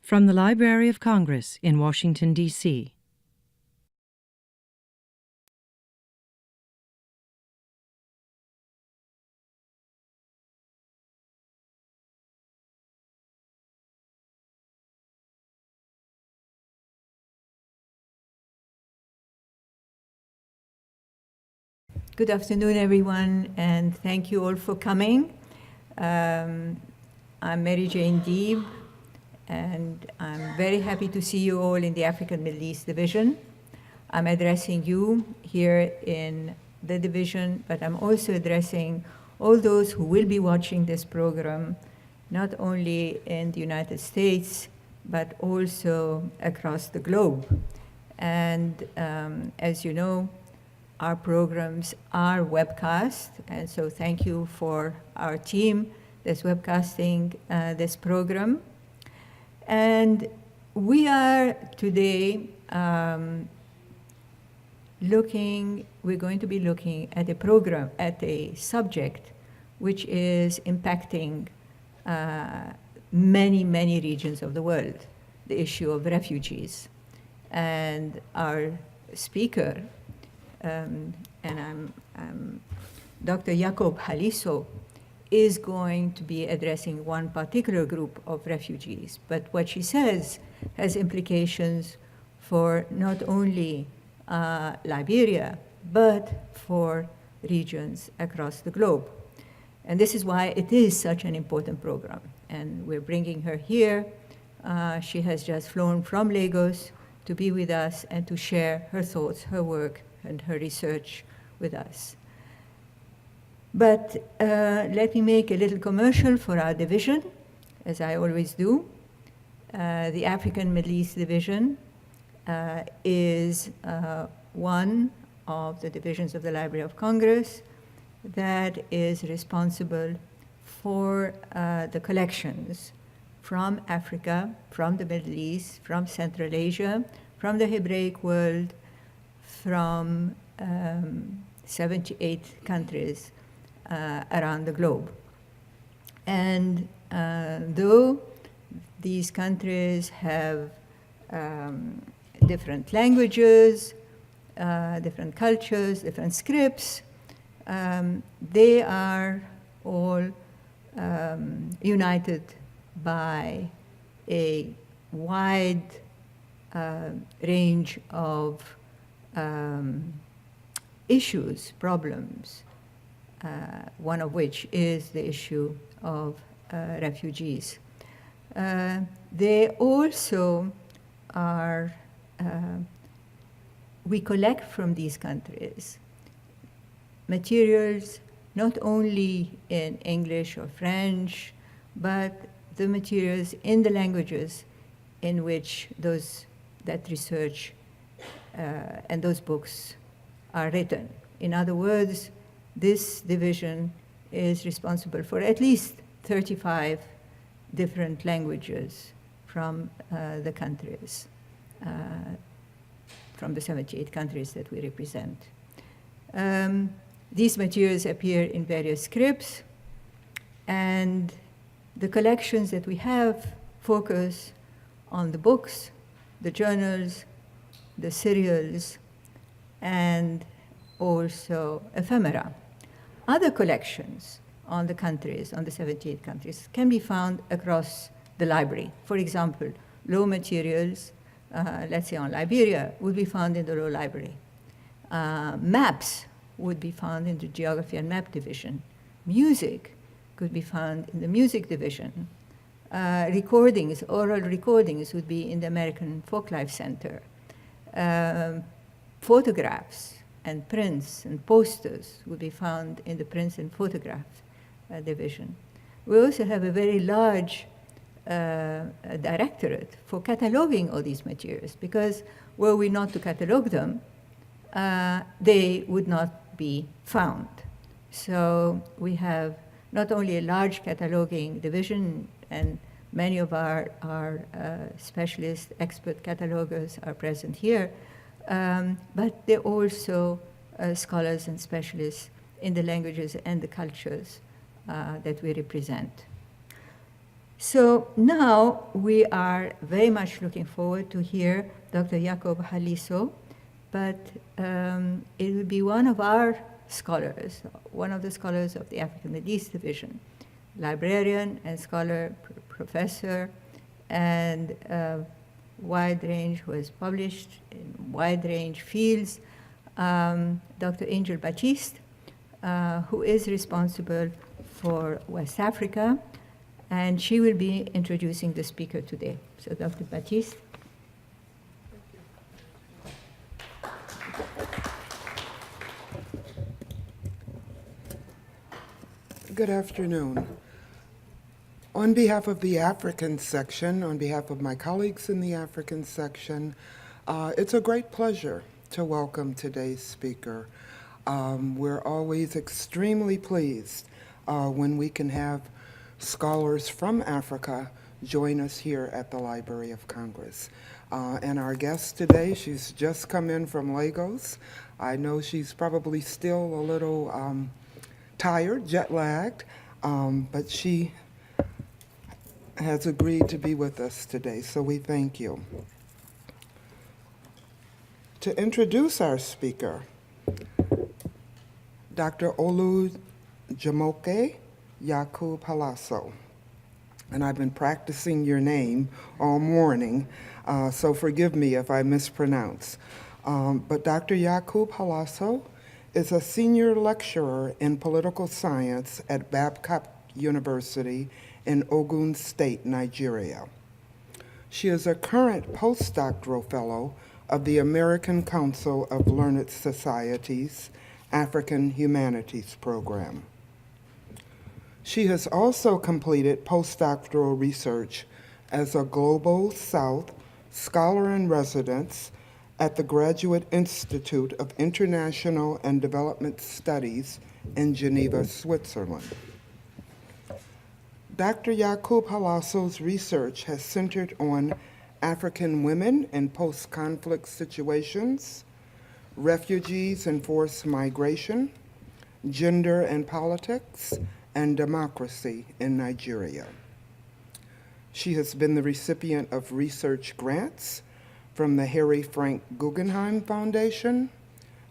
From the Library of Congress in Washington, D.C. Good afternoon, everyone, and thank you all for coming. I'm Mary Jane Deeb, and I'm very happy to see you all in the African Middle East Division. I'm addressing you here in the division, but I'm also addressing all those who will be watching this program, not only in the United States, but also across the globe. And as you know, our programs are webcast, and so thank you for our team that's webcasting this program. And we are today we're going to be looking at a program, at a subject which is impacting many, many regions of the world, the issue of refugees. And our speaker, and I'm Dr. Jacob Haliso, is going to be addressing one particular group of refugees. But what she says has implications for not only Liberia, but for regions across the globe. And this is why it is such an important program. And we're bringing her here. She has just flown from Lagos to be with us and to share her thoughts, her work, and her research with us. But let me make a little commercial for our division, as I always do. The African Middle East Division is one of the divisions of the Library of Congress that is responsible for the collections from Africa, from the Middle East, from Central Asia, from the Hebraic world, from 78 countries around the globe. And though these countries have different languages, different cultures, different scripts, they are all united by a wide range of issues, problems, one of which is the issue of refugees. They also are, we collect from these countries materials not only in English or French, but the materials in the languages in which that research and those books are written. In other words, this division is responsible for at least 35 different languages from the countries, from the 78 countries that we represent. These materials appear in various scripts, and the collections that we have focus on the books, the journals, the serials, and also ephemera. Other collections on the countries, on the 78 countries, can be found across the library. For example, law materials, let's say on Liberia, would be found in the law library. Maps would be found in the geography and map division. Music could be found in the music division. Recordings, oral recordings, would be in the American Folklife Center. Photographs and prints and posters would be found in the prints and photograph division. We also have a very large directorate for cataloging all these materials, because were we not to catalog them, they would not be found. So we have not only a large cataloging division, and many of our specialist expert catalogers are present here, but they're also scholars and specialists in the languages and the cultures that we represent. So now we are very much looking forward to hear Dr. Jacob Haliso, but it will be one of our scholars, one of the scholars of the African Middle East Division, librarian and scholar, professor, and wide range, who has published in wide range fields, Dr. Angel Baptiste, who is responsible for West Africa, and she will be introducing the speaker today. So Dr. Baptiste. Good afternoon. On behalf of the African section, on behalf of my colleagues in the African section, it's a great pleasure to welcome today's speaker. We're always extremely pleased when we can have scholars from Africa join us here at the Library of Congress. And our guest today, she's just come in from Lagos. I know she's probably still a little tired, jet-lagged, but she has agreed to be with us today, so we thank you. To introduce our speaker, Dr. Olujumoke Yakub Halaso. And I've been practicing your name all morning, so forgive me if I mispronounce. But Dr. Yakub Halaso is a senior lecturer in political science at Babcock University in Ogun State, Nigeria. She is a current postdoctoral fellow of the American Council of Learned Societies African Humanities Program. She has also completed postdoctoral research as a Global South Scholar in Residence at the Graduate Institute of International and Development Studies in Geneva, Switzerland. Dr. Yakub Halaso's research has centered on African women in post-conflict situations, refugees and forced migration, gender and politics, and democracy in Nigeria. She has been the recipient of research grants from the Harry Frank Guggenheim Foundation,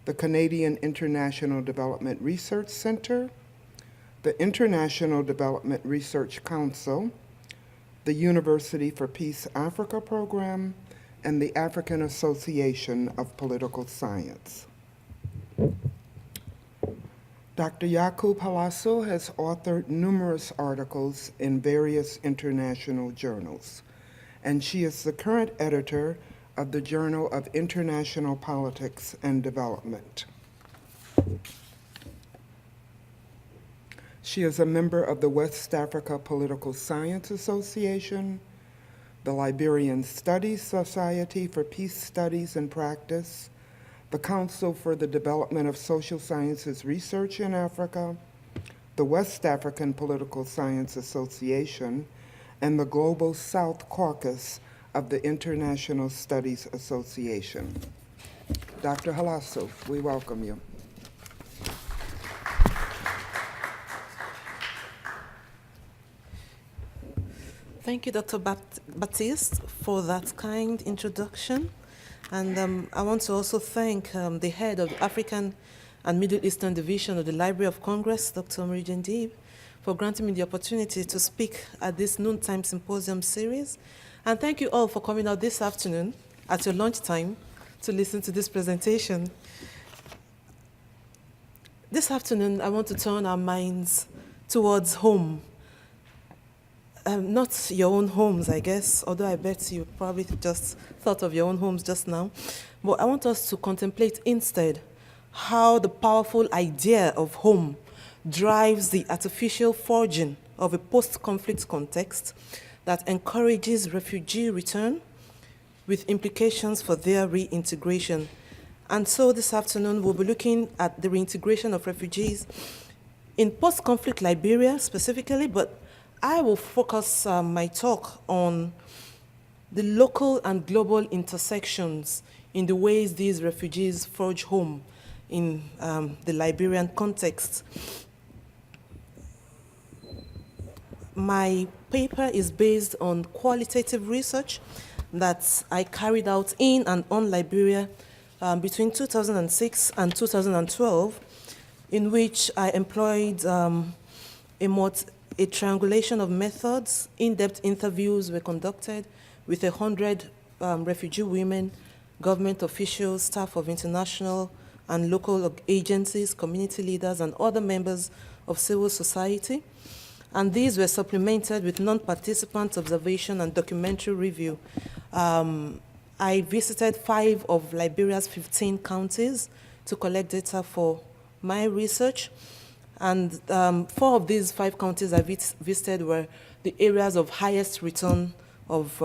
the Canadian International Development Research Center, the International Development Research Council, the University for Peace Africa Program, and the African Association of Political Science. Dr. Yakub Halaso has authored numerous articles in various international journals, and she is the current editor of the Journal of International Politics and Development. She is a member of the West Africa Political Science Association, the Liberian Studies Society for Peace Studies and Practice, the Council for the Development of Social Sciences Research in Africa, the West African Political Science Association, and the Global South Caucus of the International Studies Association. Dr. Halaso, we welcome you. Thank you, Dr. Baptiste, for that kind introduction. And I want to also thank the head of the African and Middle Eastern Division of the Library of Congress, Dr. Mary-Jane Deeb, for granting me the opportunity to speak at this noontime symposium series. And thank you all for coming out this afternoon at your lunchtime to listen to this presentation. This afternoon, I want to turn our minds towards home. Not your own homes, I guess, although I bet you probably just thought of your own homes just now. But I want us to contemplate instead how the powerful idea of home drives the artificial forging of a post-conflict context that encourages refugee return with implications for their reintegration. And so this afternoon, we'll be looking at the reintegration of refugees in post-conflict Liberia specifically, but I will focus my talk on the local and global intersections in the ways these refugees forge home in the Liberian context. My paper is based on qualitative research that I carried out in and on Liberia between 2006 and 2012, in which I employed a triangulation of methods. In-depth interviews were conducted with 100 refugee women, government officials, staff of international and local agencies, community leaders, and other members of civil society. And these were supplemented with non-participant observation and documentary review. I visited 5 of Liberia's 15 counties to collect data for my research. And 4 of these 5 counties I visited were the areas of highest return of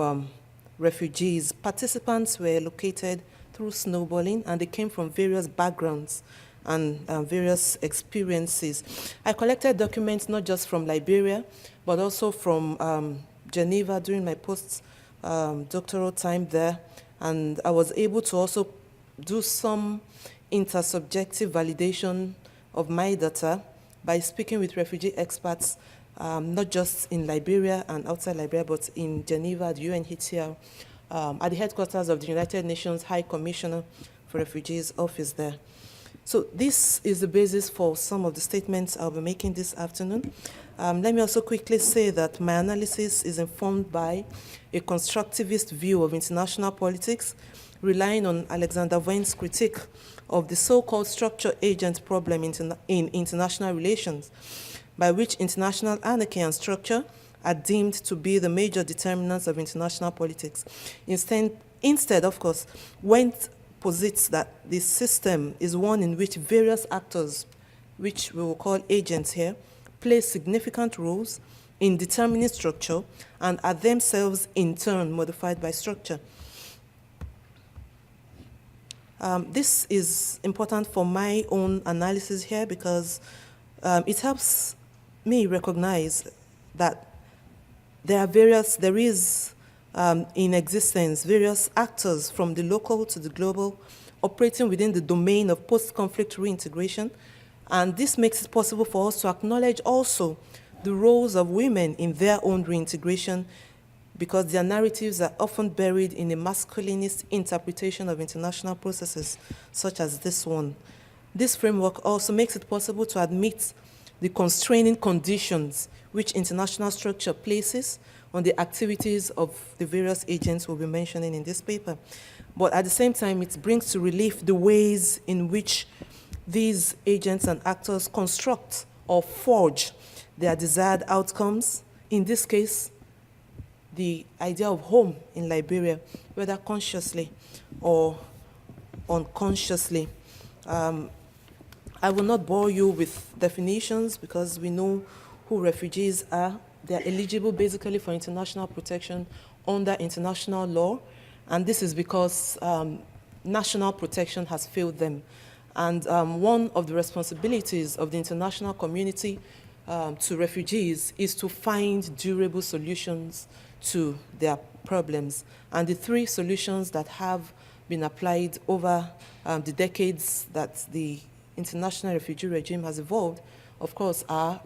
refugees. Participants were located through snowballing, and they came from various backgrounds and various experiences. I collected documents not just from Liberia, but also from Geneva during my post-doctoral time there. And I was able to also do some intersubjective validation of my data by speaking with refugee experts, not just in Liberia and outside Liberia, but in Geneva, the UNHCR, at the headquarters of the United Nations High Commissioner for Refugees office there. So this is the basis for some of the statements I'll be making this afternoon. Let me also quickly say that my analysis is informed by a constructivist view of international politics, relying on Alexander Vaughan's critique of the so-called structure agent problem in international relations, by which international anarchy and structure are deemed to be the major determinants of international politics. Instead, of course, Wendt posits that the system is one in which various actors, which we will call agents here, play significant roles in determining structure and are themselves in turn modified by structure. This is important for my own analysis here because it helps me recognize that there is in existence various actors from the local to the global operating within the domain of post-conflict reintegration, and this makes it possible for us to acknowledge also the roles of women in their own reintegration, because their narratives are often buried in a masculinist interpretation of international processes, such as this one. This framework also makes it possible to admit the constraining conditions which international structure places on the activities of the various agents we'll be mentioning in this paper. But at the same time, it brings to relief the ways in which these agents and actors construct or forge their desired outcomes. In this case, the idea of home in Liberia, whether consciously or unconsciously. I will not bore you with definitions because we know who refugees are. They are eligible basically for international protection under international law, and this is because national protection has failed them. And one of the responsibilities of the international community to refugees is to find durable solutions to their problems. And the 3 solutions that have been applied over the decades that the international refugee regime has evolved, of course, are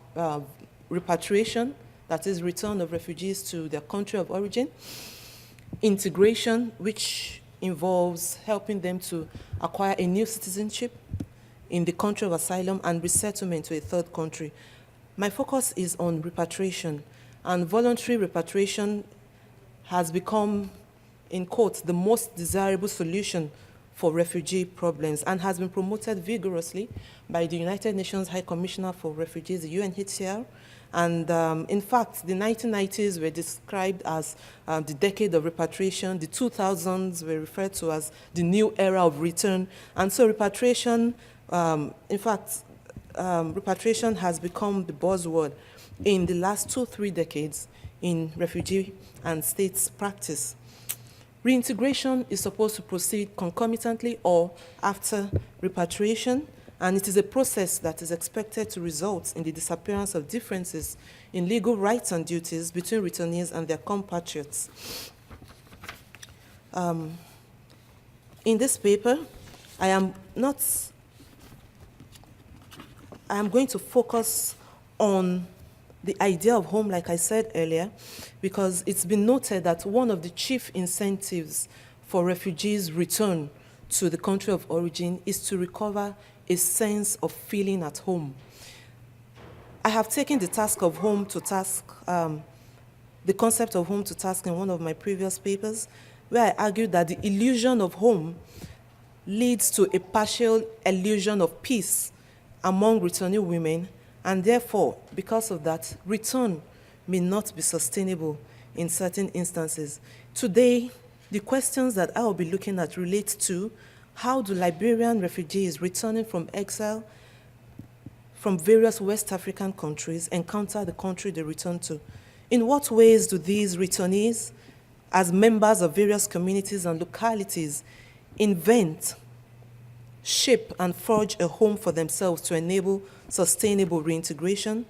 repatriation, that is return of refugees to their country of origin, integration, which involves helping them to acquire a new citizenship in the country of asylum, and resettlement to a third country. My focus is on repatriation, and voluntary repatriation has become, in quotes, the most desirable solution for refugee problems, and has been promoted vigorously by the United Nations High Commissioner for Refugees, the UNHCR. And in fact, the 1990s were described as the decade of repatriation. The 2000s were referred to as the new era of return. And so repatriation, repatriation has become the buzzword in the last 2-3 decades in refugee and states practice. Reintegration is supposed to proceed concomitantly or after repatriation, and it is a process that is expected to result in the disappearance of differences in legal rights and duties between returnees and their compatriots. In this paper, I am going to focus on the idea of home, like I said earlier, because it's been noted that one of the chief incentives for refugees' return to the country of origin is to recover a sense of feeling at home. I have taken the task of home to task, the concept of home to task in one of my previous papers, where I argued that the illusion of home leads to a partial illusion of peace among returning women, and therefore, because of that, return may not be sustainable in certain instances. Today, the questions that I will be looking at relate to how do Liberian refugees returning from exile from various West African countries encounter the country they return to? In what ways do these returnees, as members of various communities and localities, invent, shape, and forge a home for themselves to enable sustainable reintegration?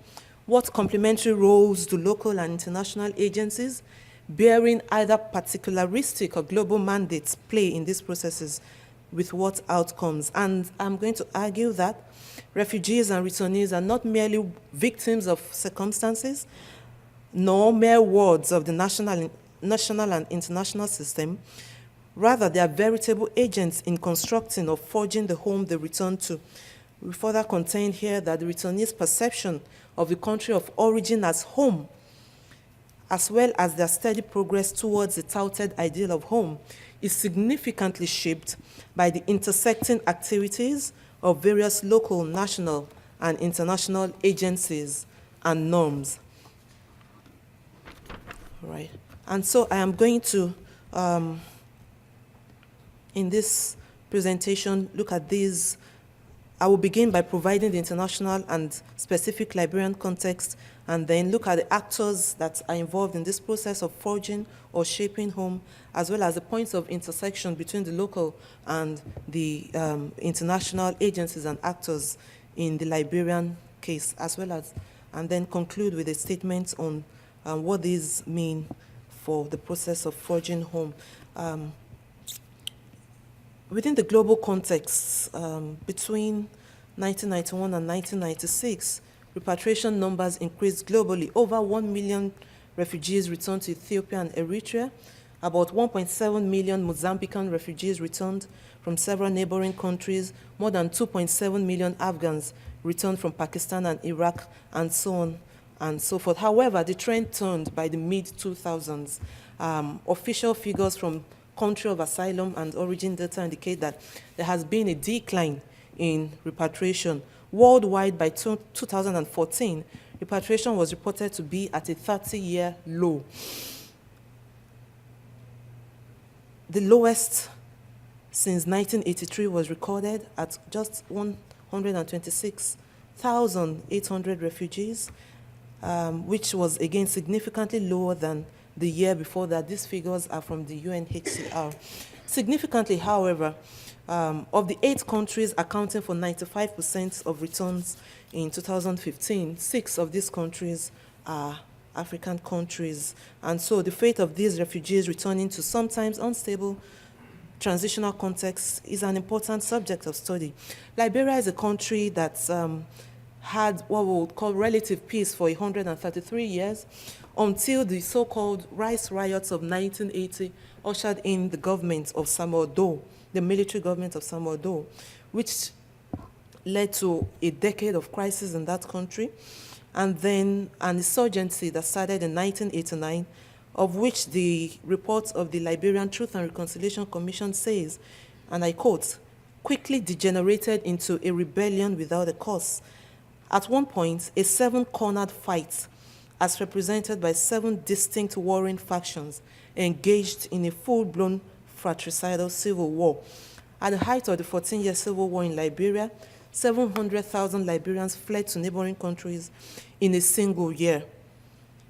What complementary roles do local and international agencies bearing either particularistic or global mandates play in these processes, with what outcomes? And I'm going to argue that refugees and returnees are not merely victims of circumstances, nor mere wards of the national and international system. Rather, they are veritable agents in constructing or forging the home they return to. We further contain here that the returnees' perception of the country of origin as home, as well as their steady progress towards the touted ideal of home, is significantly shaped by the intersecting activities of various local, national, and international agencies and norms. All right. And so I am going to, in this presentation, look at these. I will begin by providing the international and specific Liberian context, and then look at the actors that are involved in this process of forging or shaping home, as well as the points of intersection between the local and the international agencies and actors in the Liberian case, as well as, and then conclude with a statement on what these mean for the process of forging home. Within the global context, between 1991 and 1996, repatriation numbers increased globally. Over 1 million refugees returned to Ethiopia and Eritrea. About 1.7 million Mozambican refugees returned from several neighboring countries. More than 2.7 million Afghans returned from Pakistan and Iraq, and so on and so forth. However, the trend turned by the mid-2000s. Official figures from country of asylum and origin data indicate that there has been a decline in repatriation. Worldwide, by 2014, repatriation was reported to be at a 30-year low. The lowest since 1983 was recorded at just 126,800 refugees, which was again significantly lower than the year before that. These figures are from the UNHCR. Significantly, however, of the 8 countries accounting for 95% of returns in 2015, 6 of these countries are African countries. And so the fate of these refugees returning to sometimes unstable transitional contexts is an important subject of study. Liberia is a country that had what we would call relative peace for 133 years, until the so-called rice riots of 1980 ushered in the government of Samuel Doe, the military government of Samuel Doe, which led to a decade of crisis in that country, and then an insurgency that started in 1989, of which the report of the Liberian Truth and Reconciliation Commission says, and I quote, quickly degenerated into a rebellion without a cause. At one point, a 7-cornered fight, as represented by 7 distinct warring factions, engaged in a full-blown fratricidal civil war. At the height of the 14-year civil war in Liberia, 700,000 Liberians fled to neighboring countries in a single year.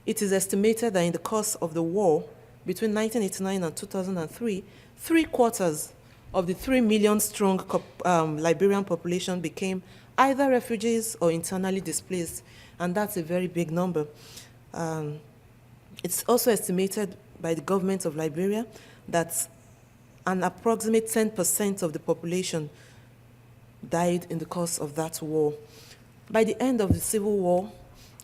It is estimated that in the course of the war, between 1989 and 2003, 3/4 of the 3 million strong Liberian population became either refugees or internally displaced, and that's a very big number. It's also estimated by the government of Liberia that an approximate 10% of the population died in the course of that war. By the end of the civil war,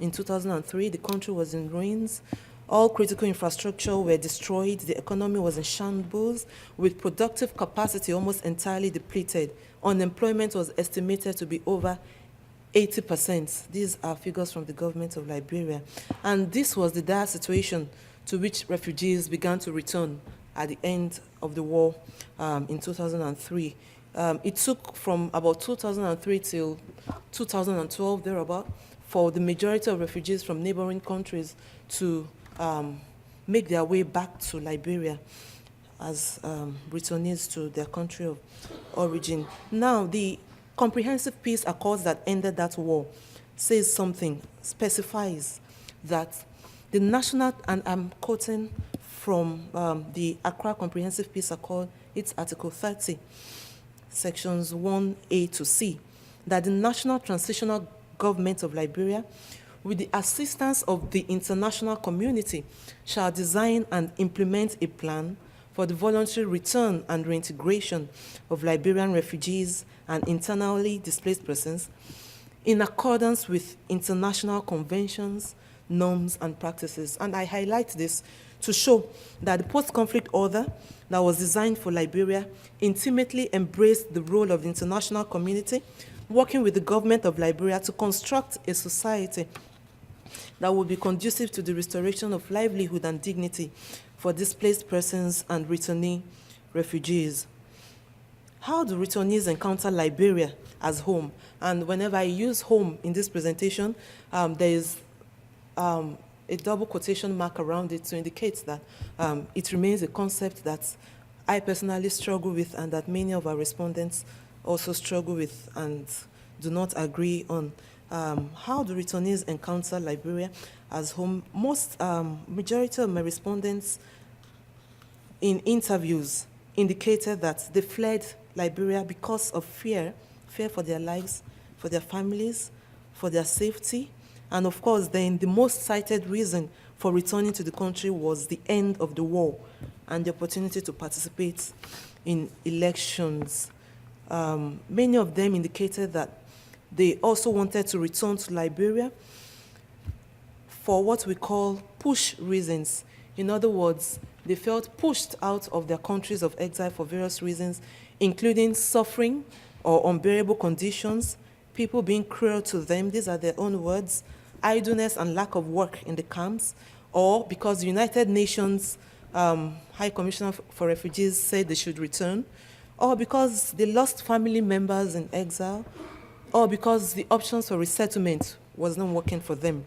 in 2003. The country was in ruins. All critical infrastructure were destroyed. The economy was in shambles, with productive capacity almost entirely depleted. Unemployment was estimated to be over 80%. These are figures from the government of Liberia. And this was the dire situation to which refugees began to return at the end of the war in 2003. It took from about 2003 till 2012, thereabout, for the majority of refugees from neighboring countries to make their way back to Liberia as returnees to their country of origin. Now, the Comprehensive Peace Accords that ended that war says something, specifies that the national, and I'm quoting from the Accra Comprehensive Peace Accord, it's Article 30, Sections 1A to C, that the National Transitional Government of Liberia, with the assistance of the international community, shall design and implement a plan for the voluntary return and reintegration of Liberian refugees and internally displaced persons in accordance with international conventions, norms, and practices. And I highlight this to show that the post-conflict order that was designed for Liberia intimately embraced the role of the international community, working with the government of Liberia to construct a society that would be conducive to the restoration of livelihood and dignity for displaced persons and returnee refugees. How do returnees encounter Liberia as home? And whenever I use home in this presentation, there is a double quotation mark around it to indicate that it remains a concept that I personally struggle with and that many of our respondents also struggle with and do not agree on. How do returnees encounter Liberia as home? Majority of my respondents in interviews indicated that they fled Liberia because of fear for their lives, for their families, for their safety. And of course, then the most cited reason for returning to the country was the end of the war and the opportunity to participate in elections. Many of them indicated that they also wanted to return to Liberia for what we call push reasons. In other words, they felt pushed out of their countries of exile for various reasons, including suffering or unbearable conditions, people being cruel to them, these are their own words, idleness and lack of work in the camps, or because the United Nations High Commissioner for Refugees said they should return, or because they lost family members in exile, or because the options for resettlement was not working for them.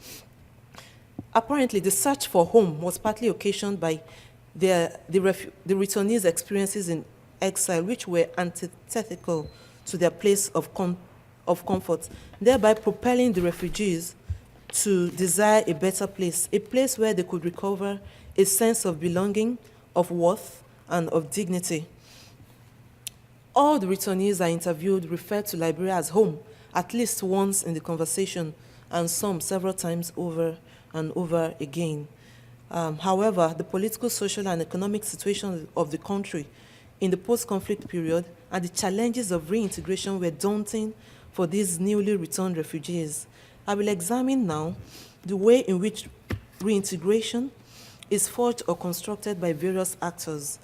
Apparently, the search for home was partly occasioned by the returnees' experiences in exile, which were antithetical to their place of comfort, thereby propelling the refugees to desire a better place, a place where they could recover a sense of belonging, of worth, and of dignity. All the returnees I interviewed referred to Liberia as home, at least once in the conversation, and some several times over and over again. However, the political, social, and economic situation of the country in the post-conflict period and the challenges of reintegration were daunting for these newly returned refugees. I will examine now the way in which reintegration is forged or constructed by various actors.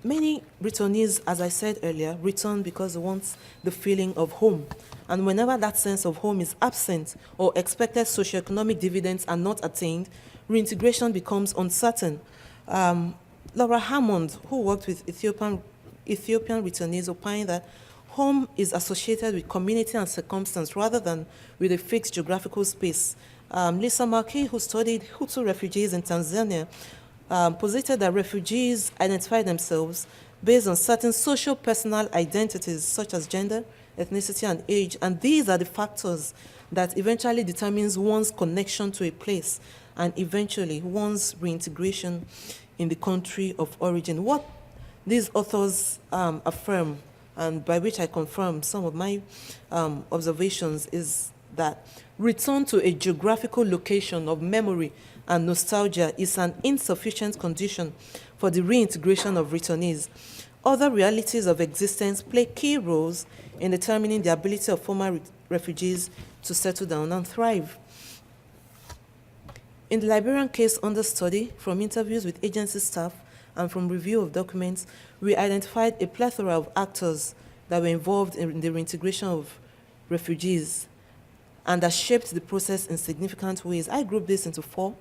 Many returnees, as I said earlier, return because they want the feeling of home. And whenever that sense of home is absent or expected socioeconomic dividends are not attained, reintegration becomes uncertain. Laura Hammond, who worked with Ethiopian returnees, opined that home is associated with community and circumstance rather than with a fixed geographical space. Lisa Markey, who studied Hutu refugees in Tanzania, posited that refugees identify themselves based on certain social personal identities such as gender, ethnicity, and age, and these are the factors that eventually determines one's connection to a place and eventually one's reintegration in the country of origin. What these authors affirm, and by which I confirm some of my observations, is that return to a geographical location of memory and nostalgia is an insufficient condition for the reintegration of returnees. Other realities of existence play key roles in determining the ability of former refugees to settle down and thrive. In the Liberian case under study, from interviews with agency staff and from review of documents, we identified a plethora of actors that were involved in the reintegration of refugees and that shaped the process in significant ways. I grouped this into four: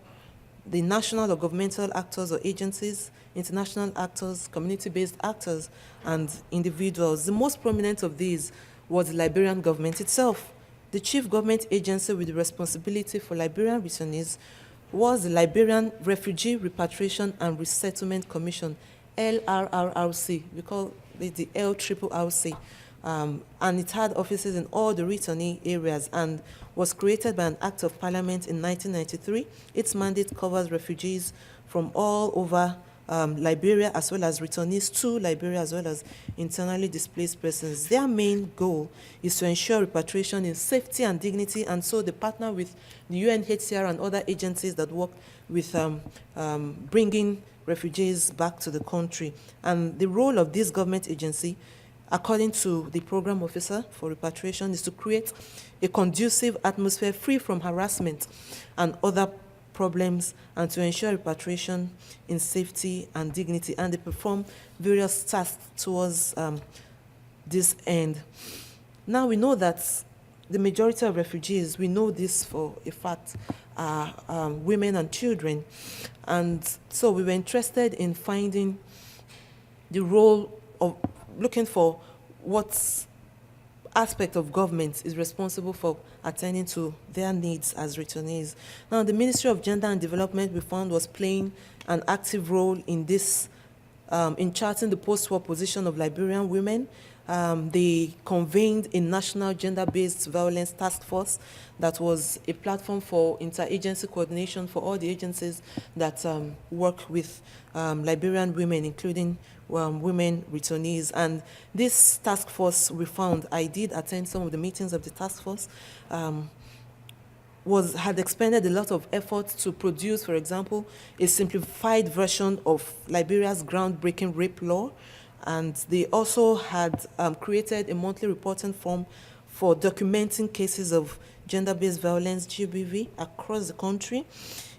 the national or governmental actors or agencies, international actors, community-based actors, and individuals. The most prominent of these was the Liberian government itself. The chief government agency with the responsibility for Liberian returnees was the Liberian Refugee Repatriation and Resettlement Commission, LRRRC. We call it the LRRRC. And it had offices in all the returnee areas and was created by an act of parliament in 1993. Its mandate covers refugees from all over Liberia, as well as returnees to Liberia, as well as internally displaced persons. Their main goal is to ensure repatriation in safety and dignity, and so they partner with the UNHCR and other agencies that work with bringing refugees back to the country. And the role of this government agency, according to the program officer for repatriation, is to create a conducive atmosphere free from harassment and other problems, and to ensure repatriation in safety and dignity. And they perform various tasks towards this end. Now we know that the majority of refugees, we know this for a fact, are women and children. And so we were interested in finding the role of looking for what aspect of government is responsible for attending to their needs as returnees. Now, the Ministry of Gender and Development, we found, was playing an active role in this, in charting the post-war position of Liberian women. They convened a national gender-based violence task force that was a platform for interagency coordination for all the agencies that work with Liberian women, including women returnees. And this task force, we found, I did attend some of the meetings of the task force, had expended a lot of effort to produce, for example, a simplified version of Liberia's groundbreaking rape law. And they also had created a monthly reporting form for documenting cases of gender-based violence, GBV, across the country.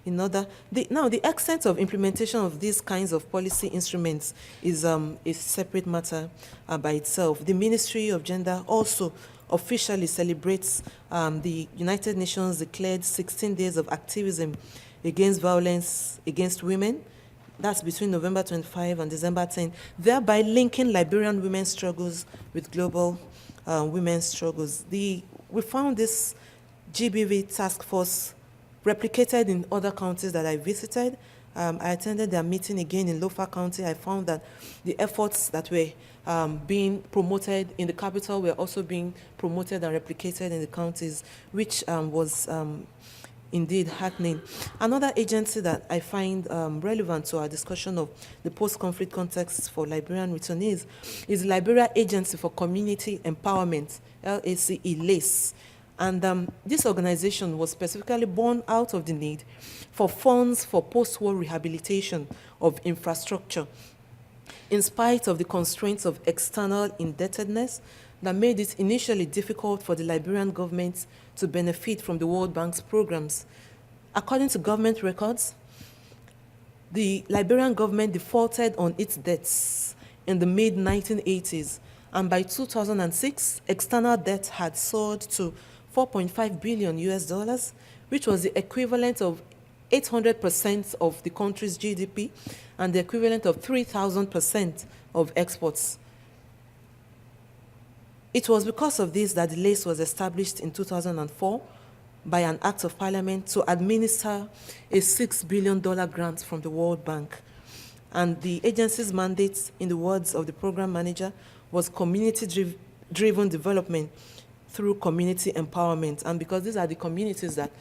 Now, the extent of implementation of these kinds of policy instruments is a separate matter by itself. The Ministry of Gender also officially celebrates the United Nations declared 16 days of activism against violence against women. That's between November 25 and December 10, thereby linking Liberian women's struggles with global women's struggles. We found this GBV task force replicated in other counties that I visited. I attended their meeting again in Lofa County. I found that the efforts that were being promoted in the capital were also being promoted and replicated in the counties, which was indeed heartening. Another agency that I find relevant to our discussion of the post-conflict context for Liberian returnees is the Liberia Agency for Community Empowerment, LACE. And this organization was specifically born out of the need for funds for post-war rehabilitation of infrastructure, in spite of the constraints of external indebtedness that made it initially difficult for the Liberian government to benefit from the World Bank's programs. According to government records, the Liberian government defaulted on its debts in the mid-1980s, and by 2006, external debt had soared to $4.5 billion US, which was the equivalent of 800% of the country's GDP and the equivalent of 3,000% of exports. It was because of this that the LACE was established in 2004 by an act of parliament to administer a $6 billion grant from the World Bank. And the agency's mandate, in the words of the program manager, was community-driven development through community empowerment. And because these are the communities that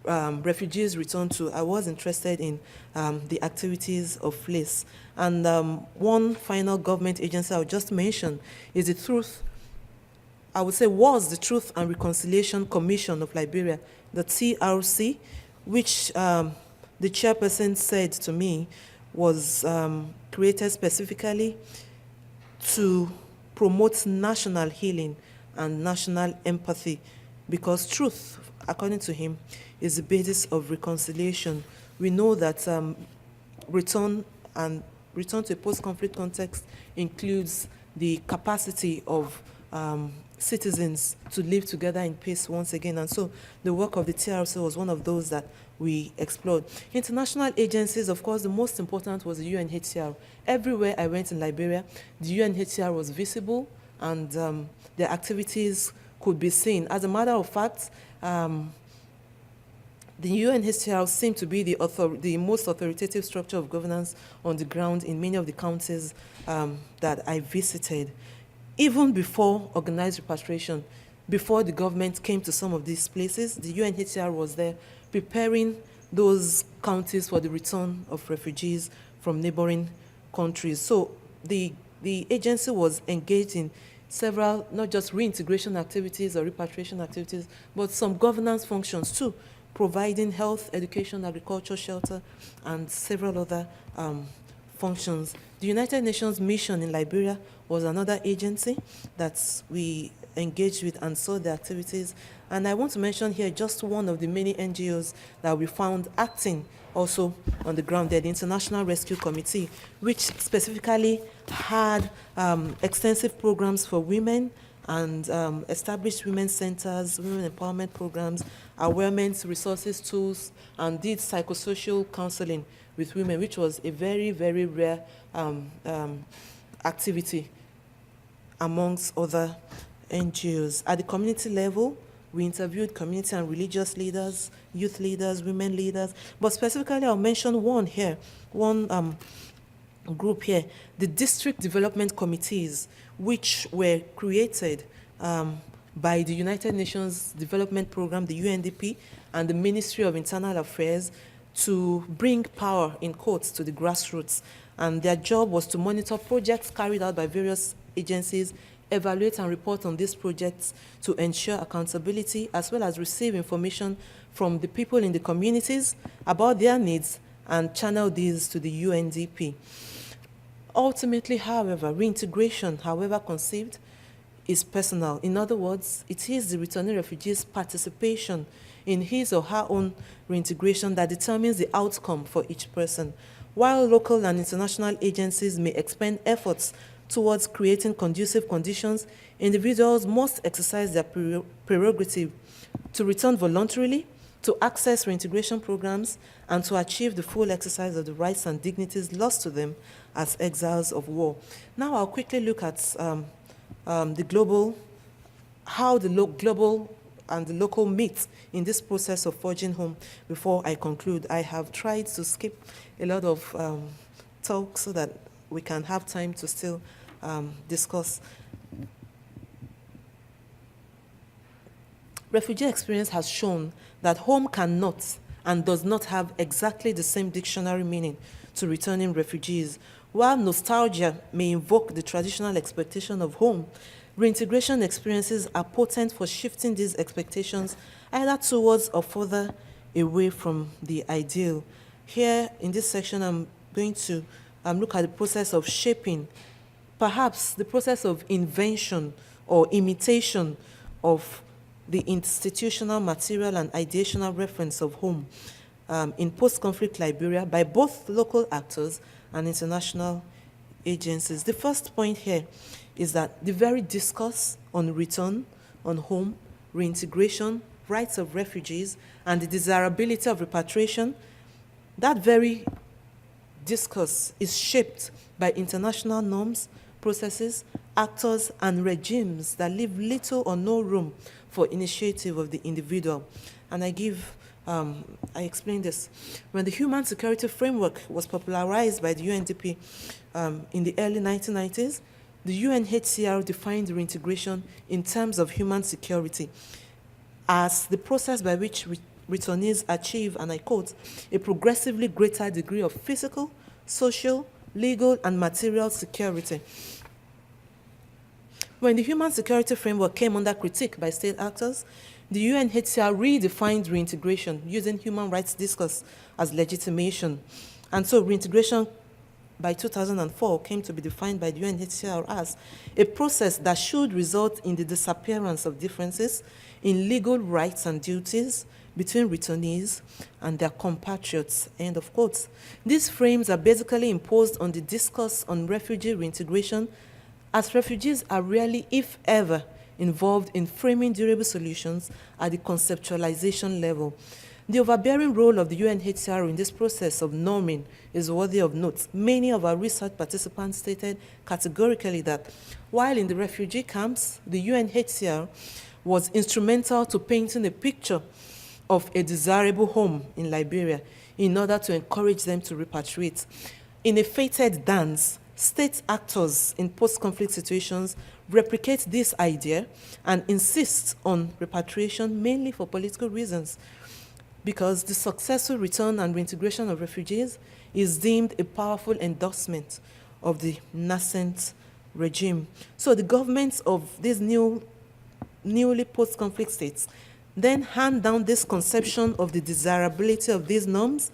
refugees return to, I was interested in the activities of LACE. And one final government agency I would just mention is the Truth and Reconciliation Commission of Liberia, the TRC, which the chairperson said to me was created specifically to promote national healing and national empathy, because truth, according to him, is the basis of reconciliation. We know that return to a post-conflict context includes the capacity of citizens to live together in peace once again. And so the work of the TRC was one of those that we explored. International agencies, of course, the most important was the UNHCR. Everywhere I went in Liberia, the UNHCR was visible, and their activities could be seen. As a matter of fact, the UNHCR seemed to be the most authoritative structure of governance on the ground in many of the counties that I visited. Even before organized repatriation, before the government came to some of these places, the UNHCR was there preparing those counties for the return of refugees from neighboring countries. So the agency was engaged in several, not just reintegration activities or repatriation activities, but some governance functions too, providing health, education, agriculture, shelter, and several other functions. The United Nations mission in Liberia was another agency that we engaged with and saw the activities. And I want to mention here just one of the many NGOs that we found acting also on the ground there, the International Rescue Committee, which specifically had extensive programs for women and established women's centers, women empowerment programs, awareness, resources, tools, and did psychosocial counseling with women, which was a very, very rare activity amongst other NGOs. At the community level, we interviewed community and religious leaders, youth leaders, women leaders, but specifically I'll mention one here, one group here, the district development committees, which were created by the United Nations Development Program, the UNDP, and the Ministry of Internal Affairs to bring power, in quotes, to the grassroots. And their job was to monitor projects carried out by various agencies, evaluate and report on these projects to ensure accountability, as well as receive information from the people in the communities about their needs and channel these to the UNDP. Ultimately, however, reintegration, however conceived, is personal. In other words, it is the returning refugee's participation in his or her own reintegration that determines the outcome for each person. While local and international agencies may expend efforts towards creating conducive conditions, individuals must exercise their prerogative to return voluntarily, to access reintegration programs, and to achieve the full exercise of the rights and dignities lost to them as exiles of war. Now I'll quickly look at the global, how the global and the local meet in this process of forging home before I conclude. I have tried to skip a lot of talk so that we can have time to still discuss. Refugee experience has shown that home cannot and does not have exactly the same dictionary meaning to returning refugees. While nostalgia may invoke the traditional expectation of home, reintegration experiences are potent for shifting these expectations either towards or further away from the ideal. Here in this section, I'm going to look at the process of shaping, perhaps the process of invention or imitation of the institutional, material, and ideational reference of home in post-conflict Liberia by both local actors and international agencies. The first point here is that the very discourse on return, on home, reintegration, rights of refugees, and the desirability of repatriation, that very discourse is shaped by international norms, processes, actors, and regimes that leave little or no room for initiative of the individual. And I explain this. When the Human Security Framework was popularized by the UNDP in the early 1990s, the UNHCR defined reintegration in terms of human security as the process by which returnees achieve, and I quote, a progressively greater degree of physical, social, legal, and material security. When the Human Security Framework came under critique by state actors, the UNHCR redefined reintegration using human rights discourse as legitimation. And so reintegration by 2004 came to be defined by the UNHCR as a process that should result in the disappearance of differences in legal rights and duties between returnees and their compatriots, end of quote. These frames are basically imposed on the discourse on refugee reintegration, as refugees are rarely, if ever, involved in framing durable solutions at the conceptualization level. The overbearing role of the UNHCR in this process of norming is worthy of note. Many of our research participants stated categorically that while in the refugee camps, the UNHCR was instrumental to painting a picture of a desirable home in Liberia in order to encourage them to repatriate. In a fated dance, state actors in post-conflict situations replicate this idea and insist on repatriation mainly for political reasons, because the successful return and reintegration of refugees is deemed a powerful endorsement of the nascent regime. So the governments of these newly post-conflict states then hand down this conception of the desirability of these norms,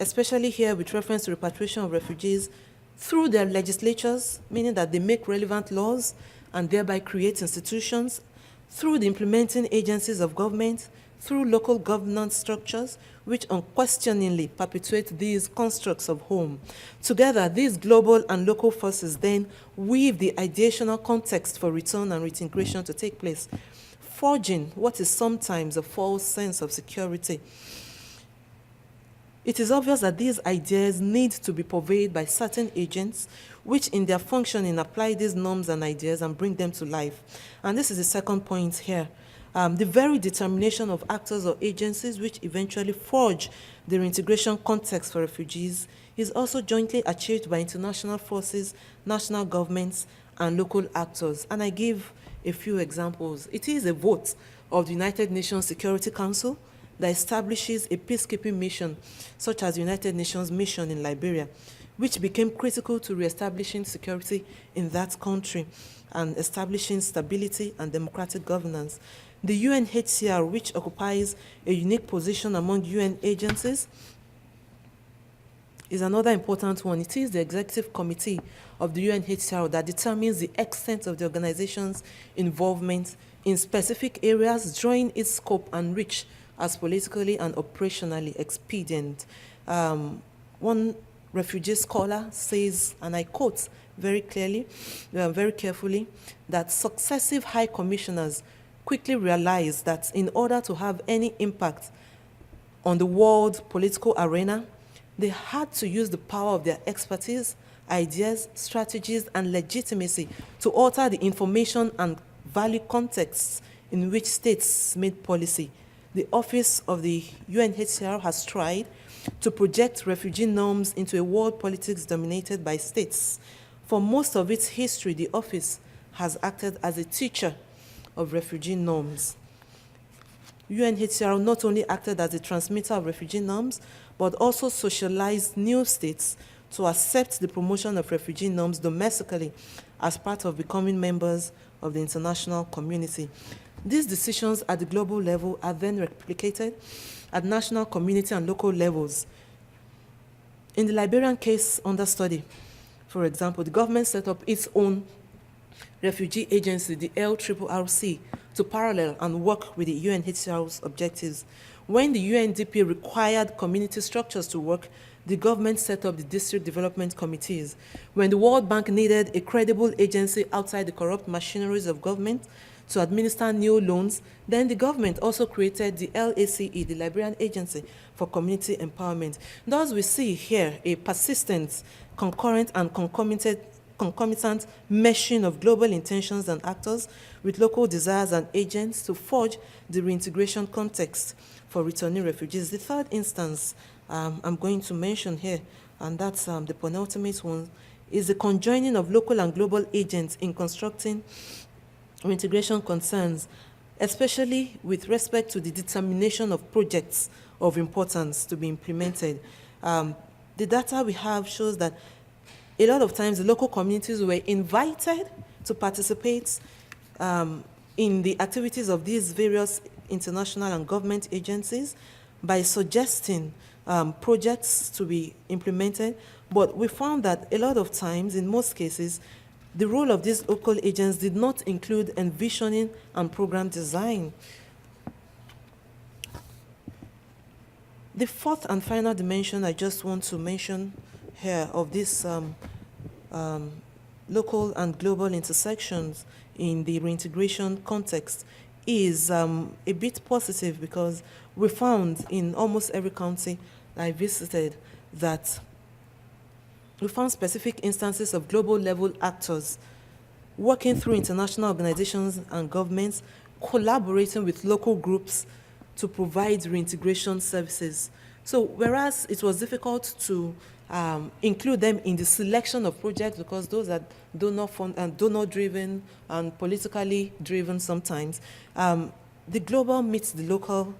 especially here with reference to repatriation of refugees, through their legislatures, meaning that they make relevant laws and thereby create institutions, through the implementing agencies of government, through local governance structures, which unquestioningly perpetuate these constructs of home. Together, these global and local forces then weave the ideational context for return and reintegration to take place, forging what is sometimes a false sense of security. It is obvious that these ideas need to be purveyed by certain agents which in their functioning apply these norms and ideas and bring them to life. And this is the second point here. The very determination of actors or agencies which eventually forge the reintegration context for refugees is also jointly achieved by international forces, national governments, and local actors. And I give a few examples. It is a vote of the United Nations Security Council that establishes a peacekeeping mission, such as the United Nations mission in Liberia, which became critical to reestablishing security in that country and establishing stability and democratic governance. The UNHCR, which occupies a unique position among UN agencies, is another important one. It is the executive committee of the UNHCR that determines the extent of the organization's involvement in specific areas, drawing its scope and reach as politically and operationally expedient. One refugee scholar says, and I quote very clearly, very carefully, that successive high commissioners quickly realized that in order to have any impact on the world political arena, they had to use the power of their expertise, ideas, strategies, and legitimacy to alter the information and value contexts in which states made policy. The office of the UNHCR has tried to project refugee norms into a world politics dominated by states. For most of its history, the office has acted as a teacher of refugee norms. UNHCR not only acted as a transmitter of refugee norms, but also socialized new states to accept the promotion of refugee norms domestically as part of becoming members of the international community. These decisions at the global level are then replicated at national, community, and local levels. In the Liberian case under study, for example, the government set up its own refugee agency, the LRRC, to parallel and work with the UNHCR's objectives. When the UNDP required community structures to work, the government set up the district development committees. When the World Bank needed a credible agency outside the corrupt machineries of government to administer new loans, then the government also created the LACE, the Liberian Agency for Community Empowerment. Thus, we see here a persistent, concurrent, and concomitant meshing of global intentions and actors with local desires and agents to forge the reintegration context for returning refugees. The third instance I'm going to mention here, and that's the penultimate one, is the conjoining of local and global agents in constructing reintegration concerns, especially with respect to the determination of projects of importance to be implemented. The data we have shows that a lot of times the local communities were invited to participate in the activities of these various international and government agencies by suggesting projects to be implemented, but we found that a lot of times, in most cases, the role of these local agents did not include envisioning and program design. The fourth and final dimension I just want to mention here of this local and global intersections in the reintegration context is a bit positive, because we found in almost every county I visited that we found specific instances of global level actors working through international organizations and governments, collaborating with local groups to provide reintegration services. So whereas it was difficult to include them in the selection of projects, because those are donor-driven and politically driven sometimes, the global meets the local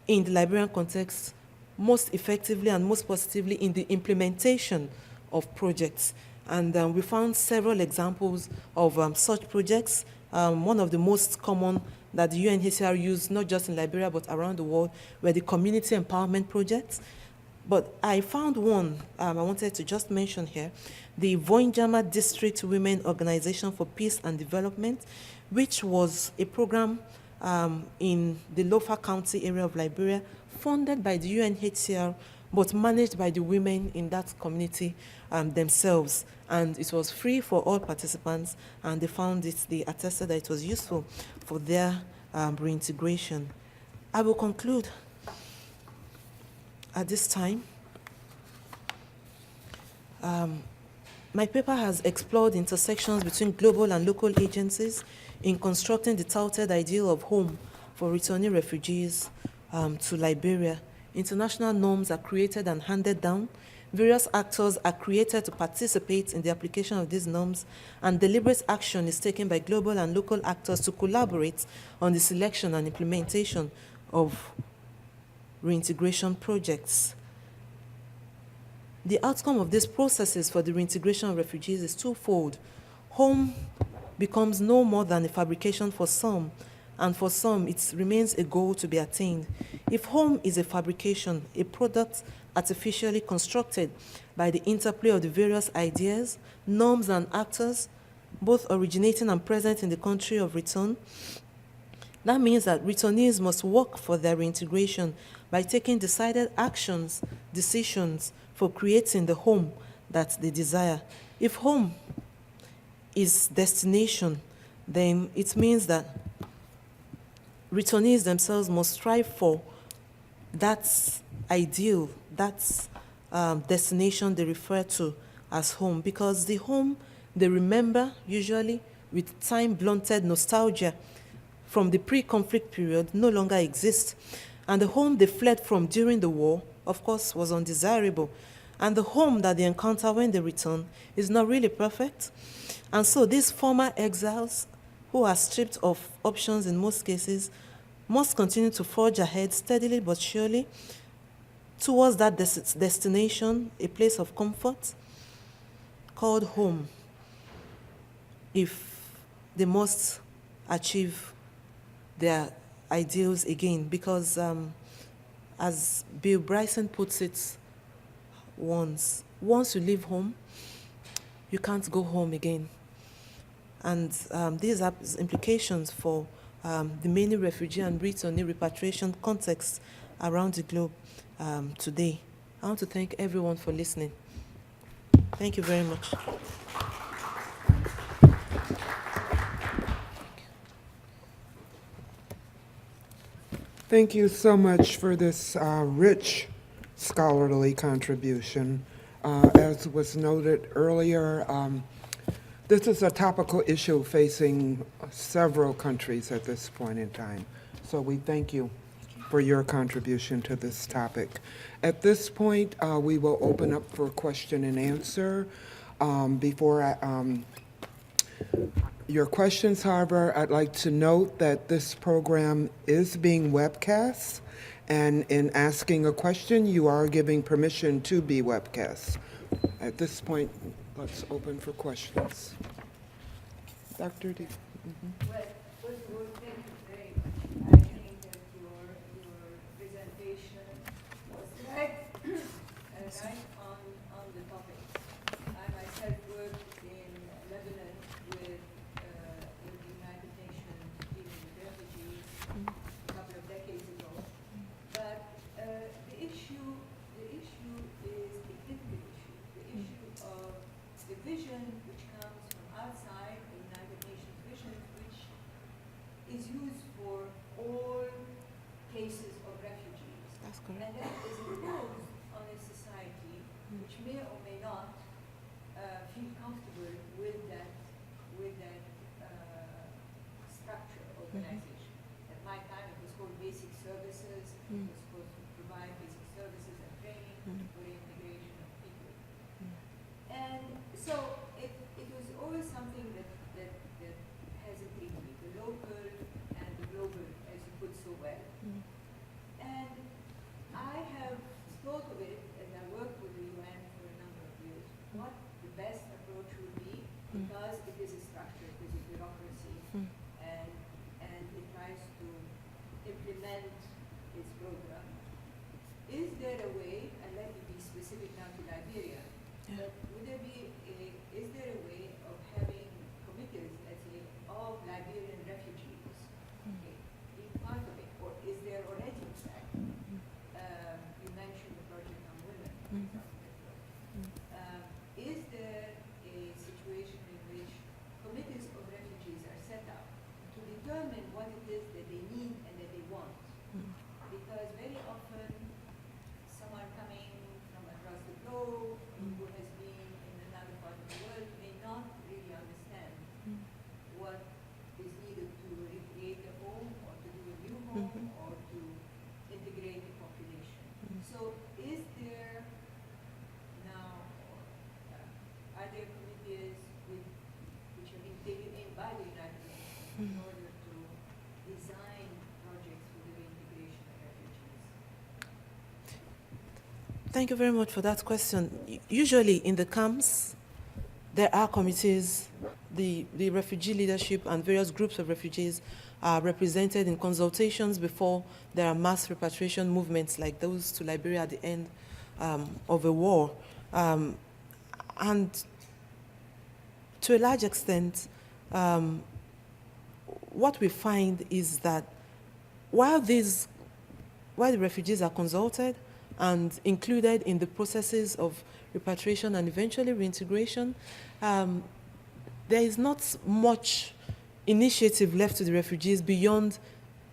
in the Liberian context most effectively and most positively in the implementation of projects. And we found several examples of such projects. One of the most common that the UNHCR used, not just in Liberia, but around the world, were the community empowerment projects. But I found one I wanted to just mention here, the Voinjama District Women Organization for Peace and Development, which was a program in the Lofa County area of Liberia, funded by the UNHCR, but managed by the women in that community themselves. And it was free for all participants, and they attested that it was useful for their reintegration. I will conclude at this time. My paper has explored intersections between global and local agencies in constructing the touted ideal of home for returning refugees to Liberia. International norms are created and handed down. Various actors are created to participate in the application of these norms, and deliberate action is taken by global and local actors to collaborate on the selection and implementation of reintegration projects. The outcome of these processes for the reintegration of refugees is twofold. Home becomes no more than a fabrication for some, and for some it remains a goal to be attained. If home is a fabrication, a product artificially constructed by the interplay of the various ideas, norms, and actors, both originating and present in the country of return, that means that returnees must work for their reintegration by taking decided actions, decisions for creating the home that they desire. If home is destination, then it means that returnees themselves must strive for that ideal, that destination they refer to as home, because the home they remember usually with time-blunted nostalgia from the pre-conflict period no longer exists. And the home they fled from during the war, of course, was undesirable. And the home that they encounter when they return is not really perfect. And so these former exiles, who are stripped of options in most cases, must continue to forge ahead steadily but surely towards that destination, a place of comfort called home, if they must achieve their ideals again. Because as Bill Bryson puts it once you leave home, you can't go home again. And these have implications for the many refugee and returnee repatriation contexts around the globe today. I want to thank everyone for listening. Thank you very much. Thank you so much for this rich scholarly contribution. As was noted earlier, this is a topical issue facing several countries at this point in time. So we thank you for your contribution to this topic. At this point, we will open up for question and answer. Your questions, however, I'd like to note that this program is being webcast, and in asking a question, you are giving permission to be webcast. At this point, let's open for questions. Dr. D. Well, first of all, thank you very much. I think that your presentation was feel comfortable with that structure organization. At my time, it was called basic services. It was supposed to provide basic services and training for the integration of people. And so it was always something that has intrigued me, the local and the global, as you put so well. And I have thought of it as I worked with the UN for a number of years, what the best approach would be, because it is a structure, it is a bureaucracy, and it tries to implement its program. Is there a way, and let me be specific now to Liberia, but is there a way of having committees, let's say, of Liberian refugees, okay, be part of it, or is there already in fact? You mentioned the project on women, for example. Is there a situation in which committees of refugees are set up to determine what it is that they need and that they want? Because very often, someone coming from across the globe who has been in another part of the world may not really understand what is needed to recreate a home or to do a new home or to integrate the population. So is there now, are there committees which have been taken in by the United Nations in order to design projects for the reintegration of refugees? Thank you very much for that question. Usually in the camps, there are committees. The refugee leadership and various groups of refugees are represented in consultations before there are mass repatriation movements like those to Liberia at the end of a war. And to a large extent, what we find is that while the refugees are consulted and included in the processes of repatriation and eventually reintegration, there is not much initiative left to the refugees beyond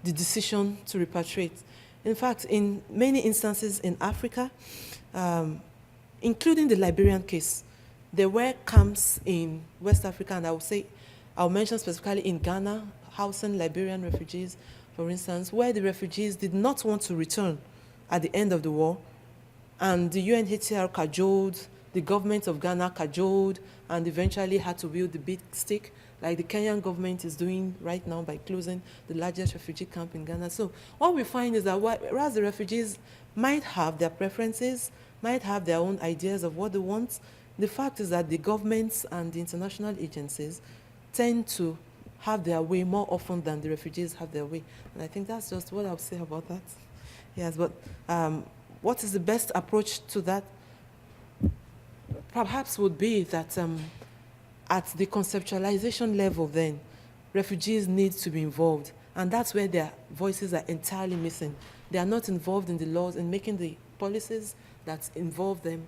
the decision to repatriate. In fact, in many instances in Africa, including the Liberian case, there were camps in West Africa, and I'll mention specifically in Ghana, housing Liberian refugees, for instance, where the refugees did not want to return at the end of the war, and the UNHCR cajoled, the government of Ghana cajoled, and eventually had to wield the big stick, like the Kenyan government is doing right now by closing the largest refugee camp in Ghana. So what we find is that whereas the refugees might have their preferences, might have their own ideas of what they want, the fact is that the governments and the international agencies tend to have their way more often than the refugees have their way. And I think that's just what I'll say about that. Yes, but what is the best approach to that? Perhaps would be that at the conceptualization level then, refugees need to be involved. And that's where their voices are entirely missing. They are not involved in the laws, in making the policies that involve them,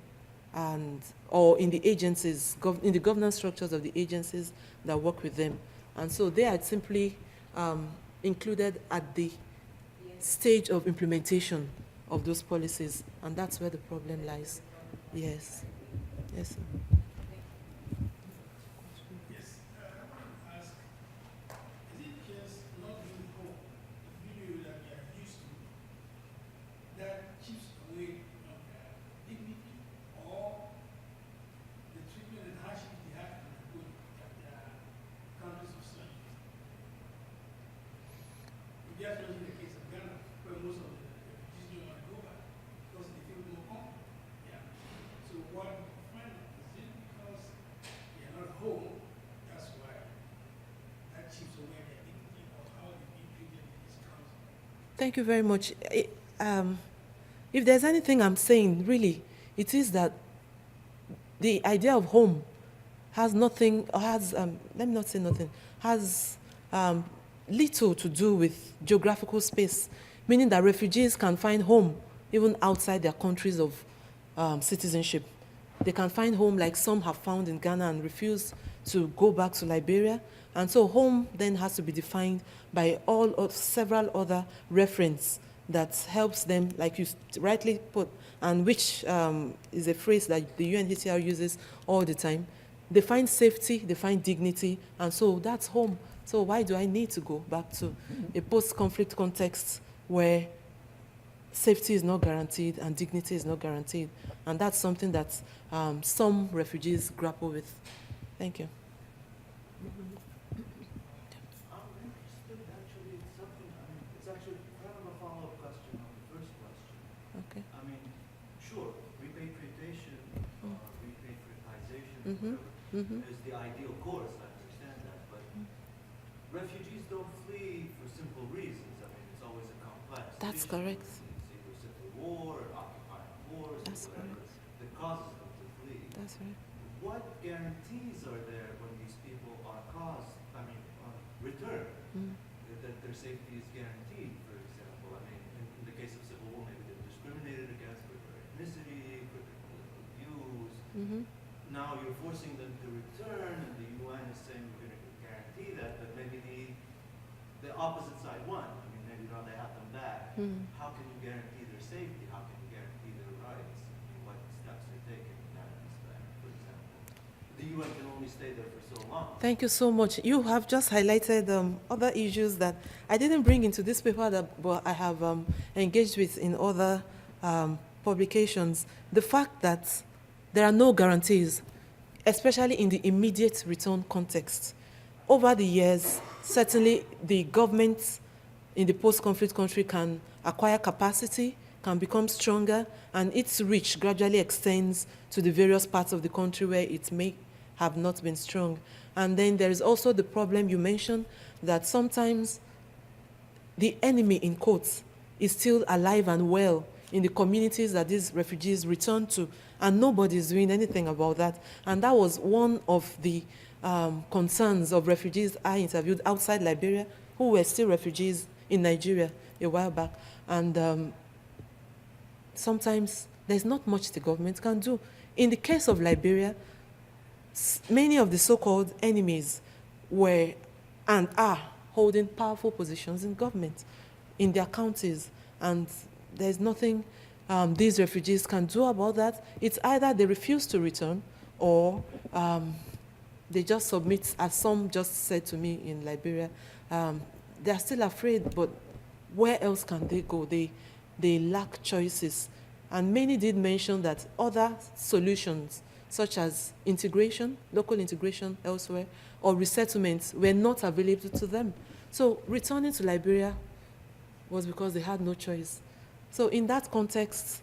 or in the agencies, in the governance structures of the agencies that work with them. And so they are simply included at the stage of implementation of those policies. And that's where the problem lies. Yes. Yes, sir. Yes, I want to ask, is it just not being home, the video that we are used to, that chips away on their dignity or the treatment and hardship they have to put at their countries of study? We just mentioned the case of Ghana, where most of the refugees don't want to go back because they feel more comfortable. Yeah. So what home, that's why that chips away their dignity or how they be treated in this country. Thank you very much. If there's anything I'm saying, really, it is that the idea of home has nothing, or has, let me not say nothing, has little to do with geographical space, meaning that refugees can find home even outside their countries of citizenship. They can find home like some have found in Ghana and refuse to go back to Liberia. And so home then has to be defined by several other reference that helps them, like you rightly put, and which is a phrase that the UNHCR uses all the time, they find safety, they find dignity, and so that's home. So why do I need to go back to a post-conflict context where safety is not guaranteed and dignity is not guaranteed? And that's something that some refugees grapple with. Thank you. I'm interested actually in something, it's actually kind of a follow-up question on the first question. Okay. I mean, sure, repatriation, repatriatization, Mhm. whatever, is the ideal course, I understand that, but refugees don't flee for simple reasons. I mean, it's always a complex That's issue. correct. It's either civil war, or occupying force, That's or whatever correct. that causes them to flee. That's right. What guarantees are there when these people are returned? Mm. That their safety is guaranteed, for example. I mean, in the case of civil war, maybe they're discriminated against for their ethnicity, for their political views. Mhm. Now you're forcing them to return, and the UN is saying we're going to guarantee that, but maybe the opposite side won. I mean, maybe now they have them back. Mm. How can you guarantee their safety? How can you guarantee their rights? And what steps are taken in that respect, for example? The UN can only stay there for so long. Thank you so much. You have just highlighted other issues that I didn't bring into this paper, but I have engaged with in other publications. The fact that there are no guarantees, especially in the immediate return context. Over the years, certainly the government in the post-conflict country can acquire capacity, can become stronger, and its reach gradually extends to the various parts of the country where it may have not been strong. And then there is also the problem you mentioned that sometimes the enemy, in quotes, is still alive and well in the communities that these refugees return to, and nobody is doing anything about that. And that was one of the concerns of refugees I interviewed outside Liberia who were still refugees in Nigeria a while back. And sometimes there's not much the government can do. In the case of Liberia, many of the so-called enemies were and are holding powerful positions in government, in their counties, and there's nothing these refugees can do about that. It's either they refuse to return or they just submit, as some just said to me in Liberia. They're still afraid, but where else can they go? They lack choices. And many did mention that other solutions, such as integration, local integration elsewhere, or resettlements were not available to them. So returning to Liberia was because they had no choice. So in that context,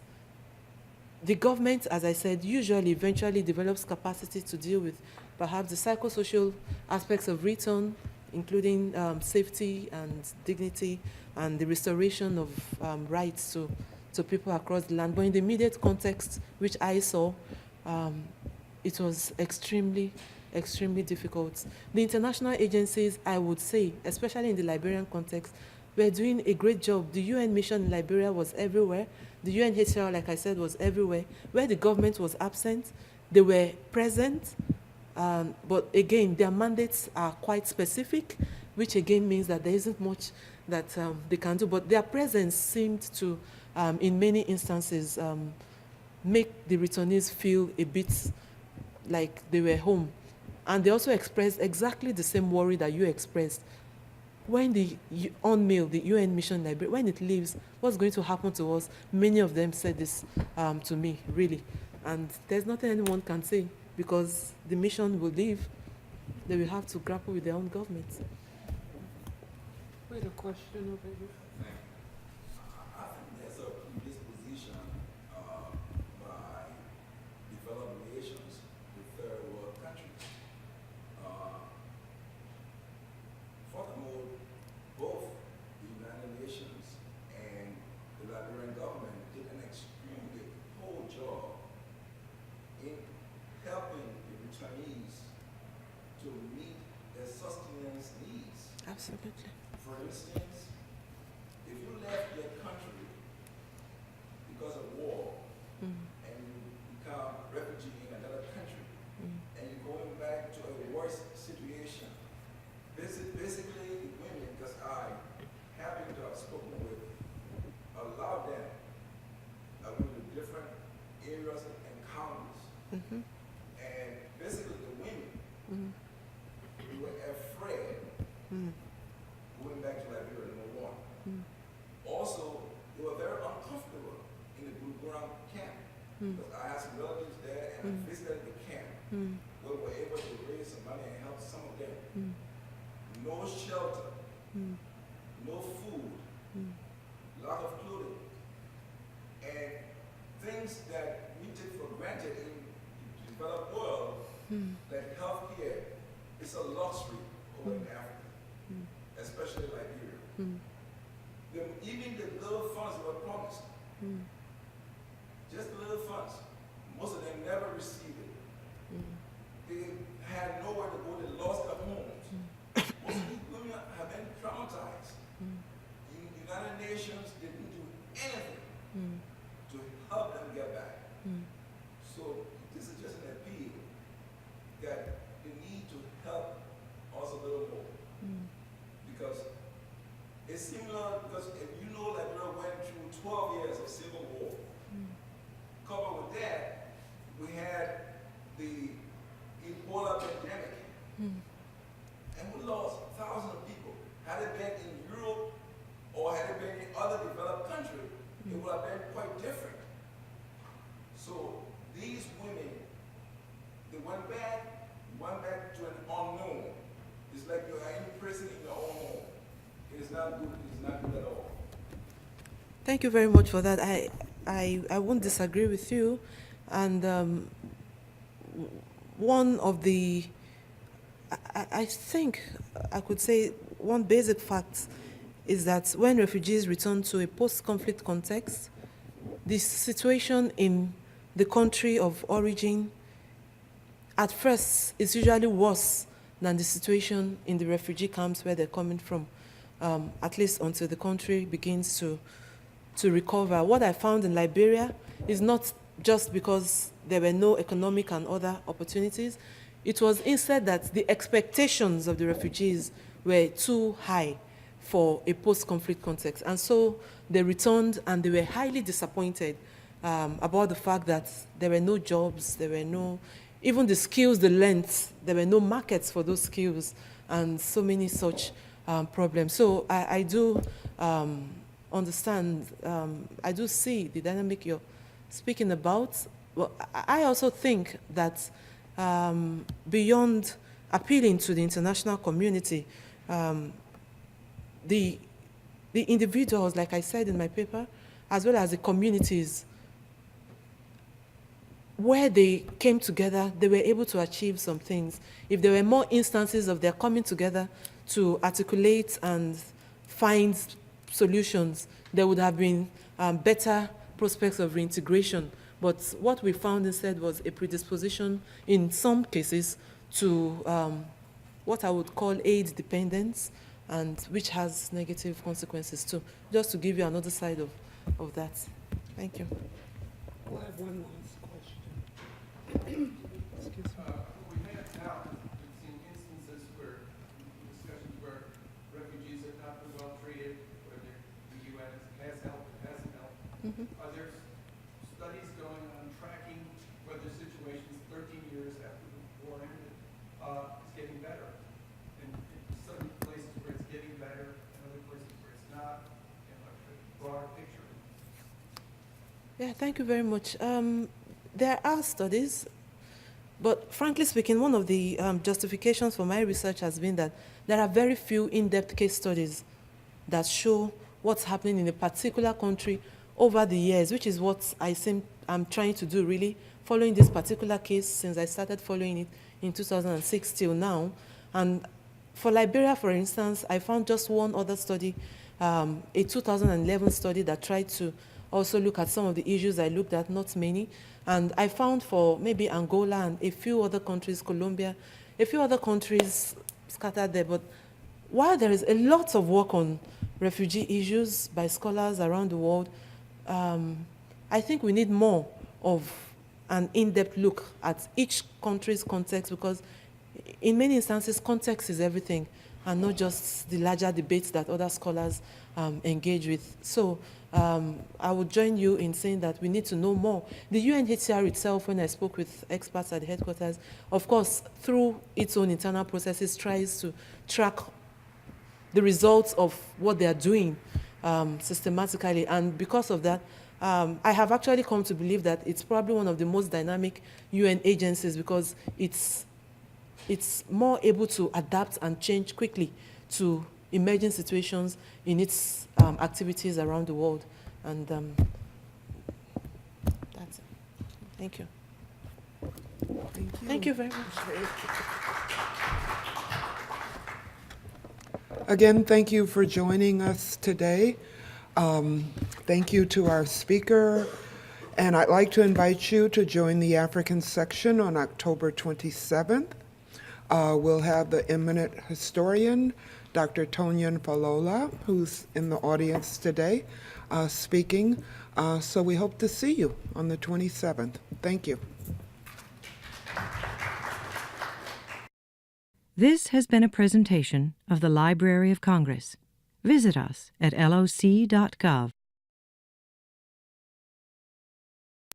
the government, as I said, usually eventually develops capacity to deal with perhaps the psychosocial aspects of return, including safety and dignity and the restoration of rights to people across the land. But in the immediate context, which I saw, it was extremely, extremely difficult. The international agencies, I would say, especially in the Liberian context, were doing a great job. The UN mission in Liberia was everywhere. The UNHCR, like I said, was everywhere. Where the government was absent, they were present. But again, their mandates are quite specific, which again means that there isn't much that they can do. But their presence seemed to, in many instances, make the returnees feel a bit like they were home. And they also expressed exactly the same worry that you expressed. When the UNMIL, the UN mission library, when it leaves, what's going to happen to us? Many of them said this to me, really. And there's nothing anyone can say because the mission will leave. They will have to grapple with their own government. Wait, a question over here. I think there's a predisposition by developed nations with third world countries. Furthermore, both the United Nations and the Liberian government did an extremely poor job in helping the returnees to meet their sustenance needs. Absolutely. For instance, if you left your country because of war and you become refugee in another country and you're going back to a worse situation, basically the women, because I happen to have spoken with a lot of them with the different areas and counties, and basically the women But I have some relatives there, and I visited the camp. We were able to raise some money and help some of them. No shelter, no food, lack of clothing, and things that we take for granted in the developed world, like healthcare, it's a luxury over in Africa, especially Liberia. Even the little funds that were promised, just the little funds, most of them never received it. They had nowhere to go, they lost their homes. Most of these women have been traumatized. The United Nations didn't do anything to help them get back. So this is just an appeal that they need to help us a little more. Because it's similar, because if you know Liberia went through 12 years of civil war. Coupled with that, we had the Ebola pandemic. And we lost thousands of people. Had it been in Europe or had it been in other developed countries, it would have been quite different. So these women, they went back to an unknown. It's like you are in prison in your own home. It is not good. It is not good at all. Thank you very much for that. I won't disagree with you. And one of the, I think I could say one basic fact is that when refugees return to a post-conflict context, the situation in the country of origin at first is usually worse than the situation in the refugee camps where they're coming from, at least until the country begins to recover. What I found in Liberia is not just because there were no economic and other opportunities. It was instead that the expectations of the refugees were too high for a post-conflict context. And so they returned and they were highly disappointed about the fact that there were no jobs, there were no, even the skills they learned, there were no markets for those skills, and so many such problems. So I do understand, I do see the dynamic you're speaking about. Well, I also think that beyond appealing to the international community, the individuals, like I said in my paper, as well as the communities, where they came together, they were able to achieve some things. If there were more instances of their coming together to articulate and find solutions, there would have been better prospects of reintegration. But what we found instead was a predisposition, in some cases, to what I would call aid dependence, and which has negative consequences too. Just to give you another side of that. Thank you. I have one last question. Excuse me. We have now seen instances where, discussions where refugees have not been well treated, where the UN has helped, hasn't helped. Are there studies going on tracking whether situations 13 years after the war ended is getting better? And in some places where it's getting better, and other places where it's not, and like the broader picture. Yeah, thank you very much. There are studies, but frankly speaking, one of the justifications for my research has been that there are very few in-depth case studies that show what's happening in a particular country over the years, which is what I'm trying to do, really, following this particular case since I started following it in 2006 till now. And for Liberia, for instance, I found just one other study, a 2011 study that tried to also look at some of the issues I looked at, not many. And I found for maybe Angola and a few other countries, Colombia, a few other countries scattered there. But while there is a lot of work on refugee issues by scholars around the world, I think we need more of an in-depth look at each country's context, because in many instances, context is everything, and not just the larger debates that other scholars engage with. So I would join you in saying that we need to know more. The UNHCR itself, when I spoke with experts at the headquarters, of course, through its own internal processes, tries to track the results of what they are doing systematically. And because of that, I have actually come to believe that it's probably one of the most dynamic UN agencies because it's more able to adapt and change quickly to emerging situations in its activities around the world. And that's it. Thank you. Thank you very much. Again, thank you for joining us today. Thank you to our speaker, and I'd like to invite you to join the African section on October 27th. We'll have the eminent historian, Dr. Tonyan Falola, who's in the audience today, speaking. So we hope to see you on the 27th. Thank you. This has been a presentation of the Library of Congress. Visit us at loc.gov.